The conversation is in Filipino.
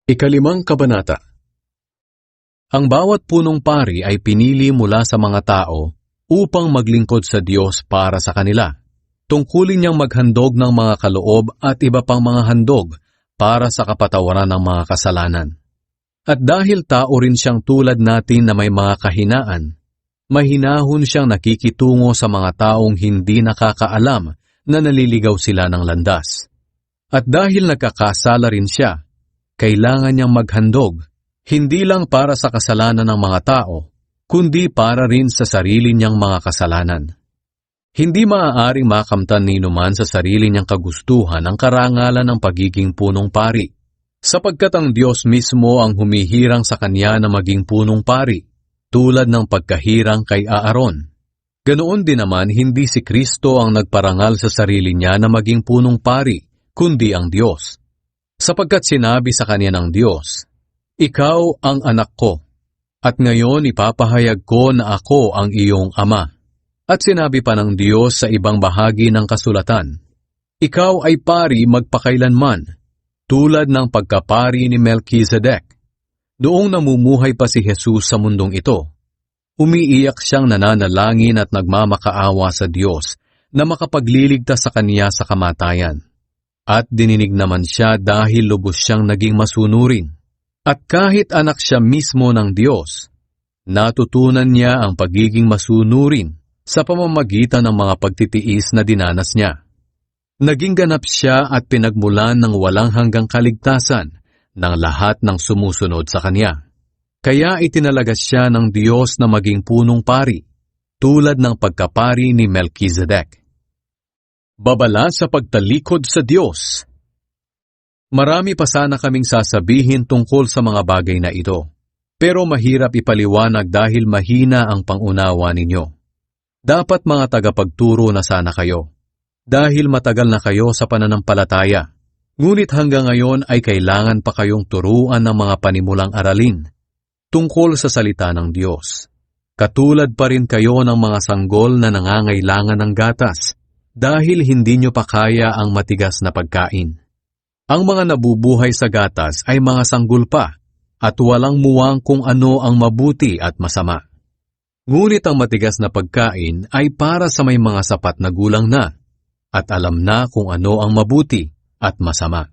Ikalimang kabanata. Ang bawat punong pari ay pinili mula sa mga tao upang maglingkod sa Diyos para sa kanila. Tungkulin niyang maghandog ng mga kaloob at iba pang mga handog para sa kapatawaran ng mga kasalanan. At dahil tao rin siyang tulad natin na may mga kahinaan, mahinahon siyang nakikitungo sa mga taong hindi nakakaalam na naliligaw sila ng landas. At dahil nagkakasala rin siya, kailangan niyang maghandog, hindi lang para sa kasalanan ng mga tao, kundi para rin sa sarili niyang mga kasalanan. Hindi maaaring makamtan ni numan sa sarili niyang kagustuhan ang karangalan ng pagiging punong pari, sapagkat ang Diyos mismo ang humihirang sa kanya na maging punong pari, tulad ng pagkahirang kay Aaron. Ganoon din naman, hindi si Kristo ang nagparangal sa sarili niya na maging punong pari, kundi ang Diyos. Sapagkat sinabi sa kanya ng Diyos, "Ikaw ang anak ko, at ngayon ipapahayag ko na ako ang iyong ama." At sinabi pa ng Diyos sa ibang bahagi ng kasulatan, "Ikaw ay pari magpakailanman, tulad ng pagkapari ni Melchizedek." Noong namumuhay pa si Jesus sa mundong ito, umiiyak siyang nananalangin at nagmamakaawa sa Diyos na makapagliligtas sa kanya sa kamatayan. At dininig naman siya dahil lubos siyang naging masunurin. At kahit anak siya mismo ng Diyos, natutunan niya ang pagiging masunurin sa pamamagitan ng mga pagtitiis na dinanas niya. Naging ganap siya at pinagmulan ng walang hanggang kaligtasan ng lahat ng sumusunod sa kanya. Kaya itinalaga siya ng Diyos na maging punong pari, tulad ng pagkapari ni Melchizedek. Babala sa pagtalikod sa Diyos. Marami pa sana kaming sasabihin tungkol sa mga bagay na ito, pero mahirap ipaliwanag dahil mahina ang pangunawa ninyo. Dapat mga tagapagturo na sana kayo, dahil matagal na kayo sa pananampalataya, ngunit hanggang ngayon ay kailangan pa kayong turuan ng mga panimulang aralin tungkol sa salita ng Diyos. Katulad pa rin kayo ng mga sanggol na nangangailangan ng gatas, dahil hindi nyo pa kaya ang matigas na pagkain. Ang mga nabubuhay sa gatas ay mga sanggol pa, at walang muwang kung ano ang mabuti at masama. Ngunit ang matigas na pagkain ay para sa may mga sapat na gulang na, at alam na kung ano ang mabuti at masama.